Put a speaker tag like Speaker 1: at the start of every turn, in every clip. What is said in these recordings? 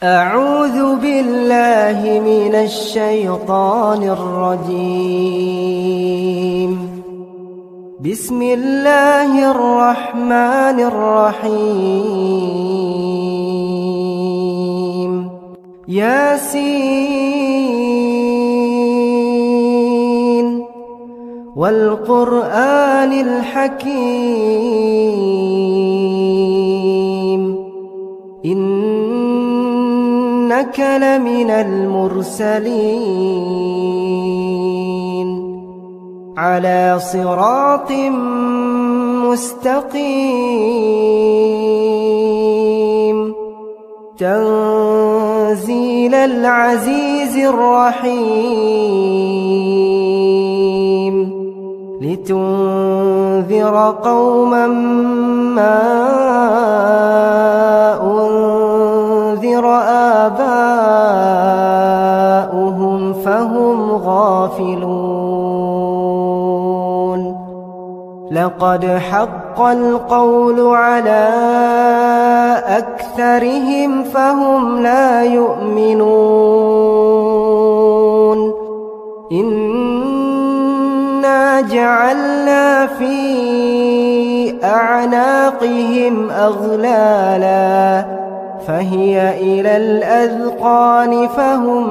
Speaker 1: أعوذ بالله من الشيطان الرجيم. بسم الله الرحمن الرحيم. ياسين والقرآن الحكيم إنك لمن المرسلين على صراط مستقيم تنزيل العزيز الرحيم لتنذر قوما ما أنذر آباؤهم فهم غافلون. لقد حق القول على أكثرهم فهم لا يؤمنون. إنا جعلنا في أعناقهم أغلالا فهي إلى الأذقان فهم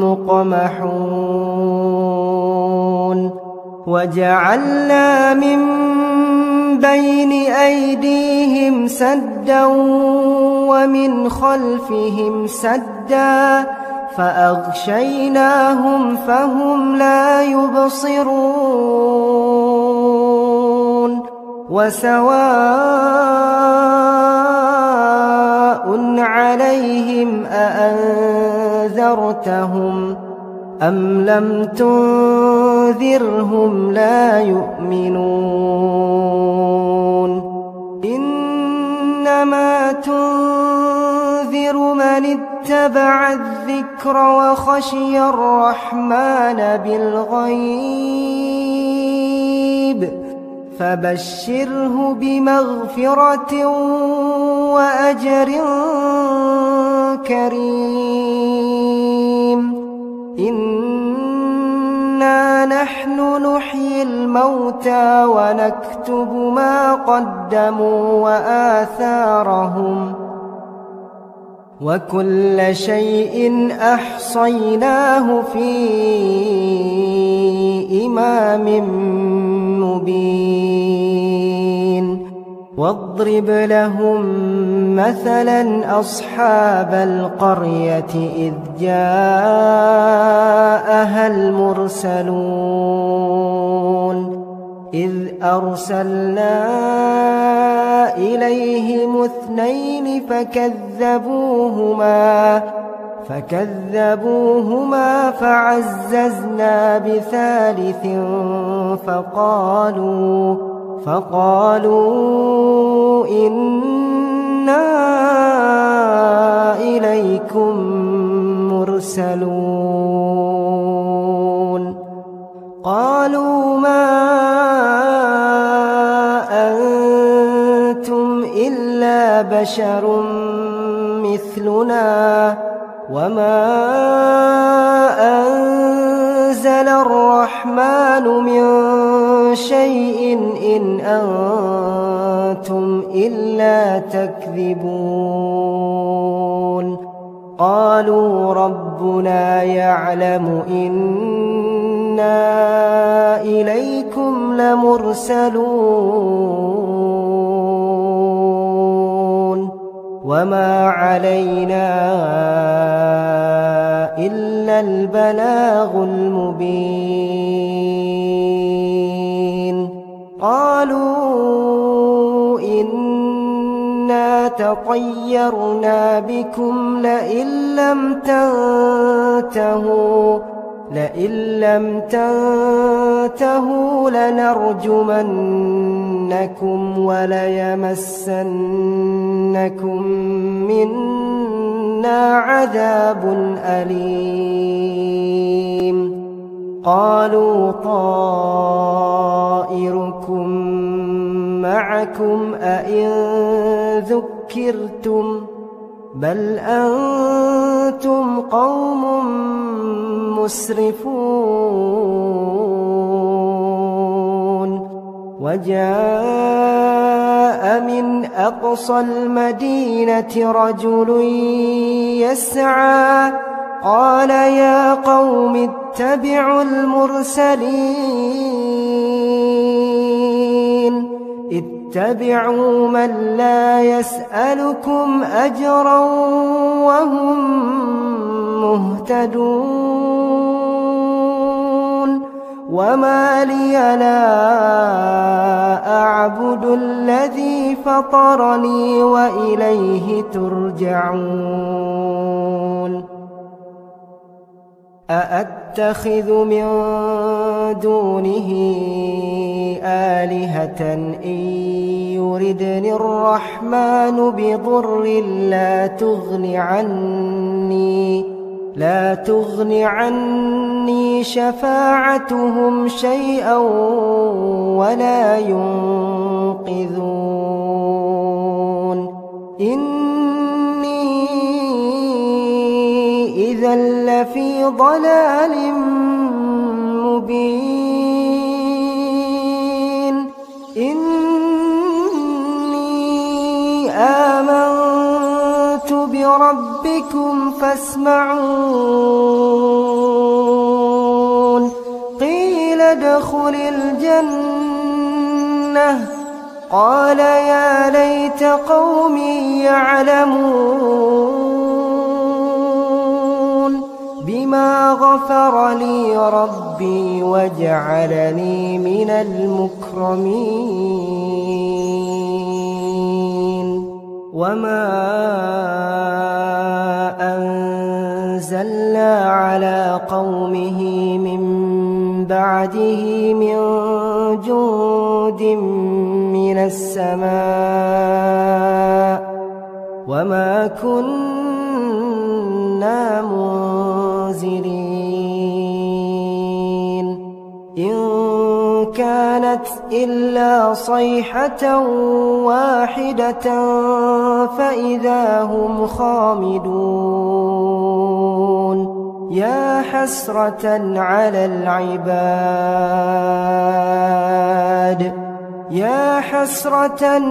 Speaker 1: مقمحون. وجعلنا من بين أيديهم سدا ومن خلفهم سدا فأغشيناهم فهم لا يبصرون. وسواء عليهم أأنذرتهم أم لم تنذرهم لا يؤمنون. إنما تنذر من اتبع الذكر وخشي الرحمن بالغيب فبشره بمغفرة وأجر كريم. إنا نحن نحيي الموتى ونكتب ما قدموا وآثارهم وكل شيء أحصيناه في إمام مبين. واضرب لهم مثلا أصحاب القرية إذ جاءها المرسلون إذ أرسلنا إليهم اثنين فكذبوهما فعززنا بثالث فقالوا إنا إليكم مرسلون. قالوا ما أنتم إلا بشر مثلنا وما أنزل الرحمن من شيء إن أنتم إلا تكذبون. قالوا ربنا يعلم إنا إليكم لمرسلون وما علينا إلا البلاغ المبين. قالوا إنا تطيرنا بكم لئن لم تنتهوا لنرجمنكم وليمسنكم منا عذاب أليم. قالوا طائركم معكم أئن ذكرتم بل أنتم قوم مسرفون وجاء من أقصى المدينة رجل يسعى قال يا قوم اتبعوا المرسلين اتبعوا من لا يسألكم أجرا وهم مهتدون وما لي لا أعبد الذي فطرني وإليه ترجعون أأتخذ من دونه آلهة إن يردني الرحمن بضر لا تغن عني شفاعتهم شيئا ولا ينقذون إني إذا لفي ضلال مبين إني آمنت بربكم فاسمعون قيل ادخل الجنة قال يا ليت قومي يعلمون بما غفر لي ربي وجعلني من المكرمين وما أنزلنا على قومه من بعده من جند من السماء وما كنا منزلين إن كانت إلا صيحة واحدة فإذا هم خامدون يا حسرة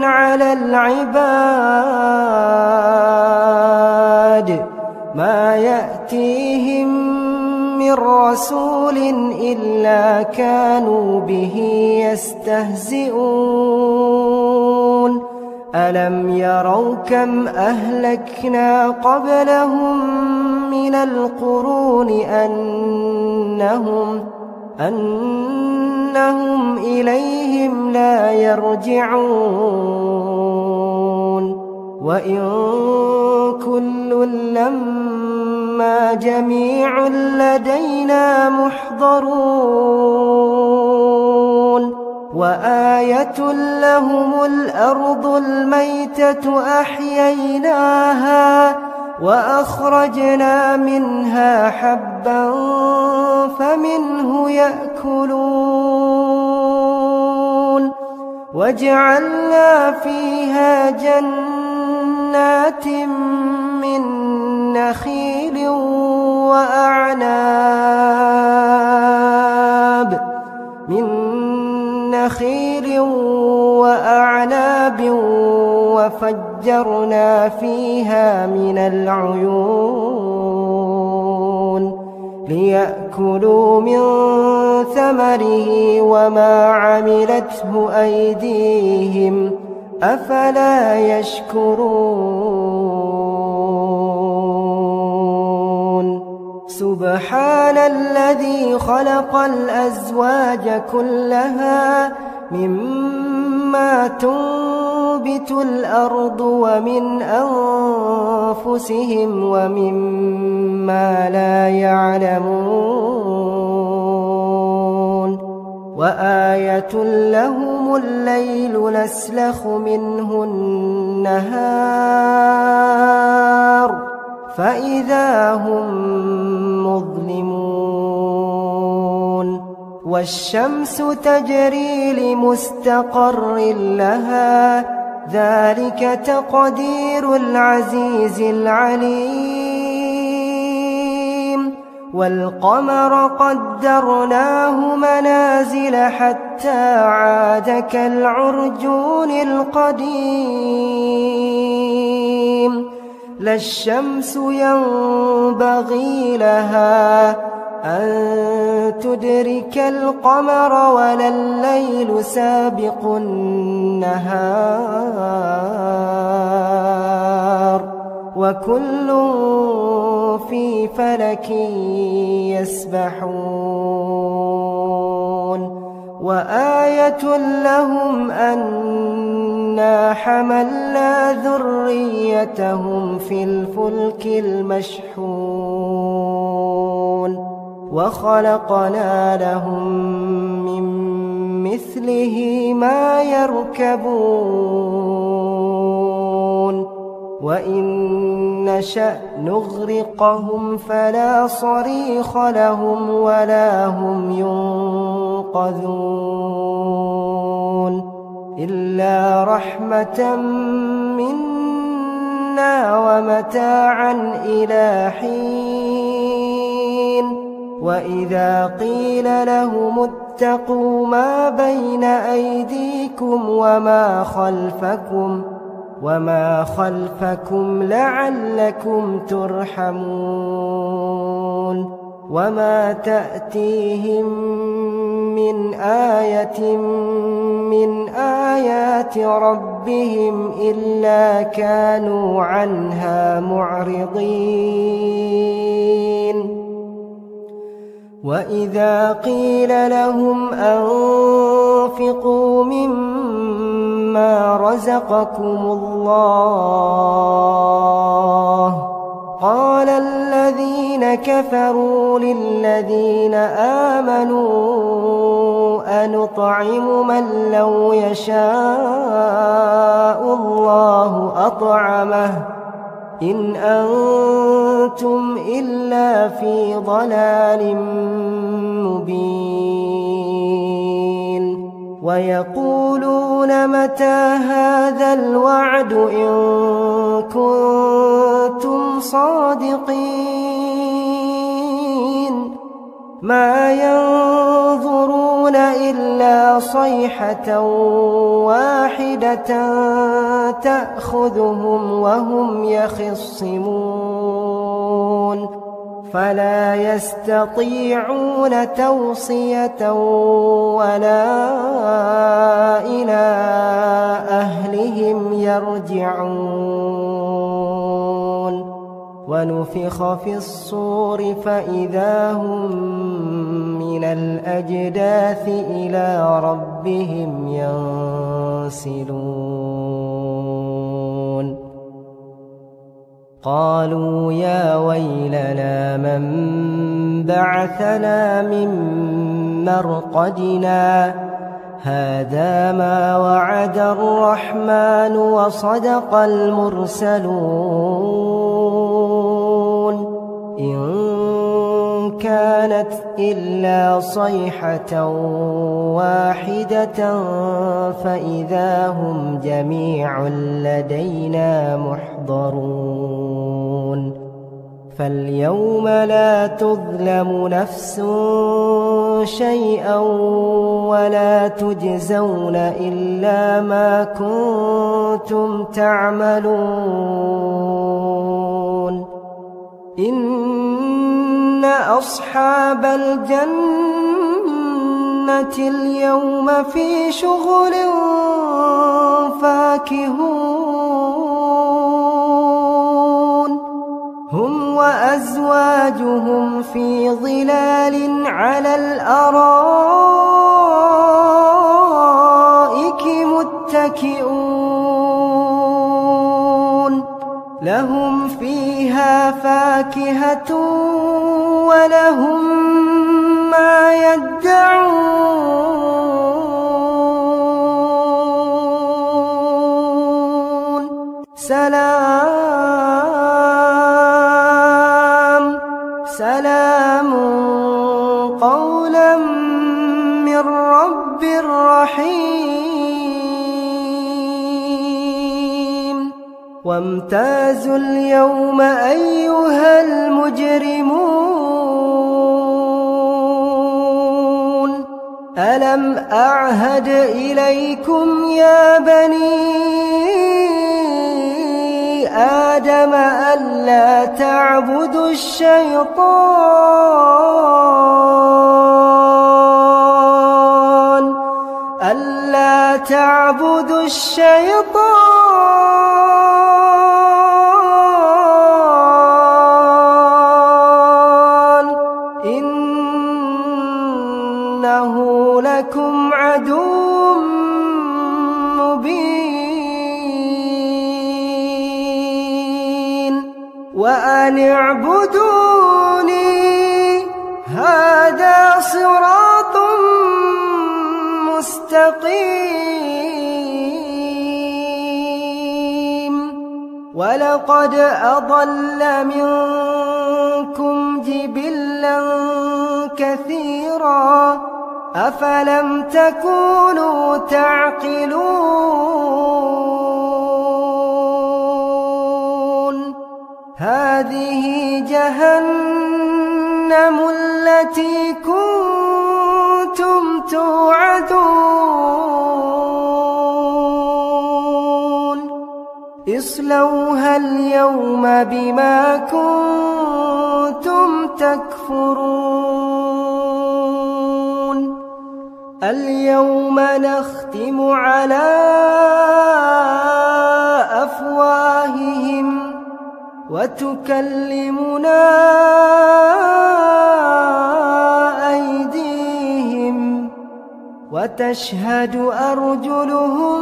Speaker 1: على العباد ما يأتيهم من رسول إلا كانوا به يستهزئون ألم يروا كم أهلكنا قبلهم من القرون أنهم إليهم لا يرجعون وإن كل لما جميع لدينا محضرون وآية لهم الأرض الميتة أحييناها وأخرجنا منها حبا فمنه يأكلون وجعلنا فيها جنات من نخيل وأعناب وفجرنا فيها من العيون ليأكلوا من ثمره وما عملته أيديهم أفلا يشكرون سبحان الذي خلق الأزواج كلها مما تنبت الأرض ومن أنفسهم ومما لا يعلمون وآية لهم الليل نسلخ منه النهار فإذا هم مظلمون والشمس تجري لمستقر لها ذلك تقدير العزيز العليم والقمر قدرناه منازل حتى عاد كالعرجون القديم لا الشمس ينبغي لها أن تدرك القمر ولا الليل سابق النهار وكل في فلك يسبحون وآية لهم أنا حملنا ذريتهم في الفلك المشحون وخلقنا لهم من مثله ما يركبون وإن نشأ نغرقهم فلا صريخ لهم ولا هم ينقذون إلا رحمة منا ومتاعا إلى حين وإذا قيل لهم اتقوا ما بين أيديكم وما خلفكم لعلكم ترحمون وما تأتيهم من آية من آيات ربهم إلا كانوا عنها معرضين وإذا قيل لهم أنفقوا مما رزقكم الله قال الذين كفروا للذين آمنوا أنطعم من لو يشاء الله أطعمه إن أنتم إلا في ضلال مبين ويقولون متى هذا الوعد إن كنتم صادقين ما ينظرون إلا صيحة واحدة تأخذهم وهم يخصمون فلا يستطيعون توصية ولا إلى أهلهم يرجعون ونفخ في الصور فإذا هم من الأجداث إلى ربهم ينسلون قالوا يا ويلنا من بعثنا من مرقدنا هذا ما وعد الرحمن وصدق المرسلون إن كانت إلا صيحة واحدة فإذا هم جميع لدينا محضرون فاليوم لا تظلم نفس شيئا ولا تجزون إلا ما كنتم تعملون إن أصحاب الجنة اليوم في شغل فاكهون هم وأزواجهم في ظلال على الأرائك متكئون لهم فيها فاكهة ولهم ما يدعون سلام قولا من رب رحيم وامتازوا اليوم أيها المجرمون ألم أعهد إليكم يا بني آدم ألا تعبدوا الشيطان إنه لكم عدو مبين وأن اعبدوني هذا صراط مستقيم ولقد أضل منكم جبلا كثيرا أفلم تكونوا تعقلون هذه جهنم التي كنتم توعدون اصلوها اليوم بما كنتم تكفرون اليوم نختم على أفواههم وتكلمنا أيديهم وتشهد أرجلهم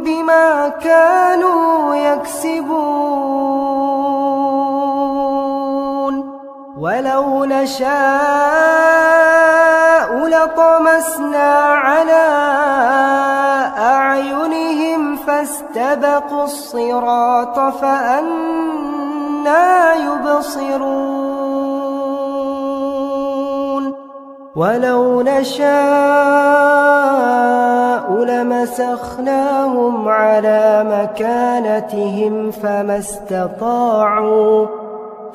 Speaker 1: بما كانوا يكسبون ولو نشاء لطمسنا على أعينهم فاستبقوا الصراط فأنى يبصرون ولو نشاء لمسخناهم على مكانتهم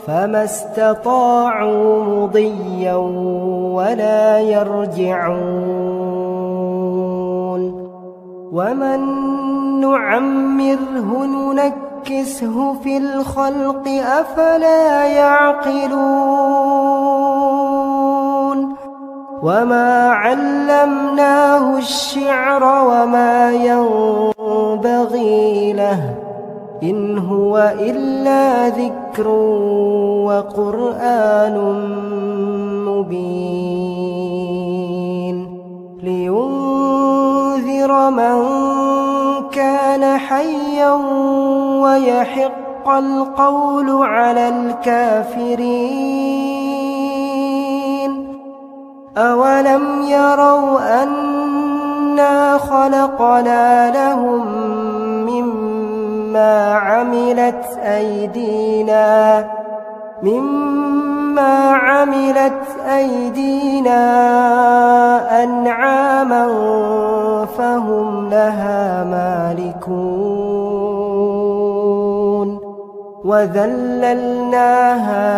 Speaker 1: فما استطاعوا مضيا ولا يرجعون ومن نعمره ننكسه في الخلق أفلا يعقلون وما علمناه الشعر وما ينبغي له إن هو إلا ذكر وقرآن مبين لينذر من كان حيا ويحق القول على الكافرين أولم يروا أنا خلقنا لهم مما عملت أيدينا أنعاما فهم لها مالكون وذللناها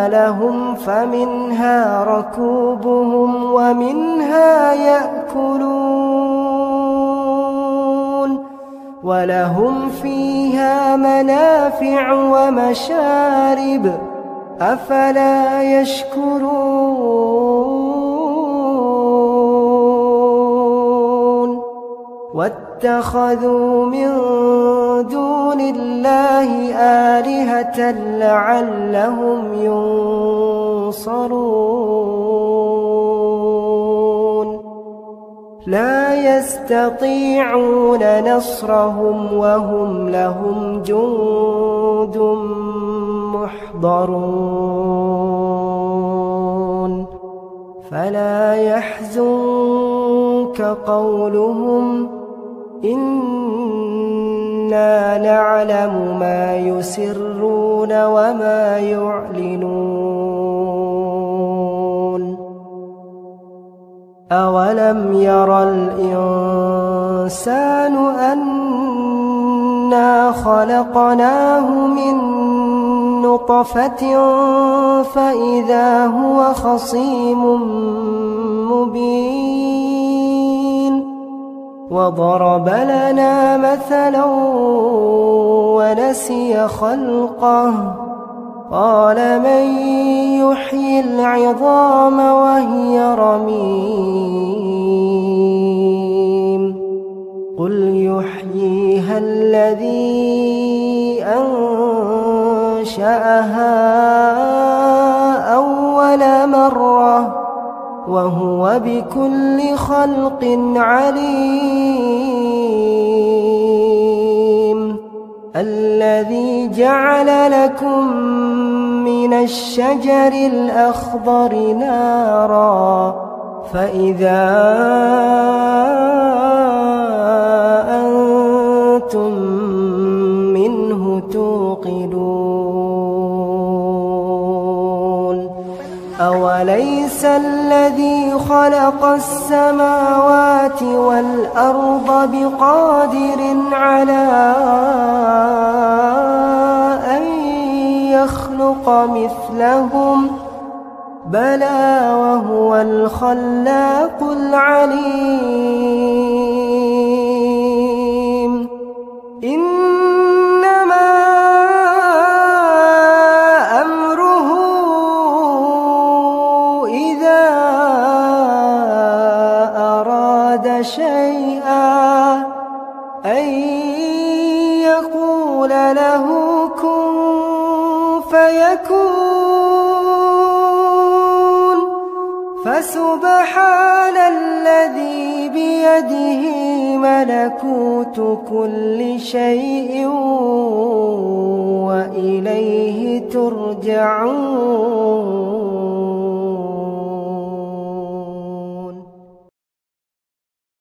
Speaker 1: لهم فمنها ركوبهم ومنها يأكلون ولهم فيها منافع ومشارب أفلا يشكرون واتخذوا من دون الله آلهة لعلهم ينصرون لا يستطيعون نصرهم وهم لهم جند محضرون فلا يحزنك قولهم إنا نعلم ما يسرون وما يعلنون أولم ير الإنسان أنا إنا خلقناه من نطفة فإذا هو خصيم مبين وضرب لنا مثلا ونسي خلقه قال من يحيي العظام وهي رميم قل يحييها الذي أنشأها أول مرة وهو بكل خلق عليم الذي جعل لكم من الشجر الأخضر نارا فإذا أنتم منه توقدون أوليس الذي خلق السماوات والأرض بقادر على أن يخلق مثلهم بلى وهو الخلاق العليم إنما أمره إذا أراد شيئا أن يقول له كن فيكون فسبحان الذي بيده ملكوت كل شيء وإليه ترجعون.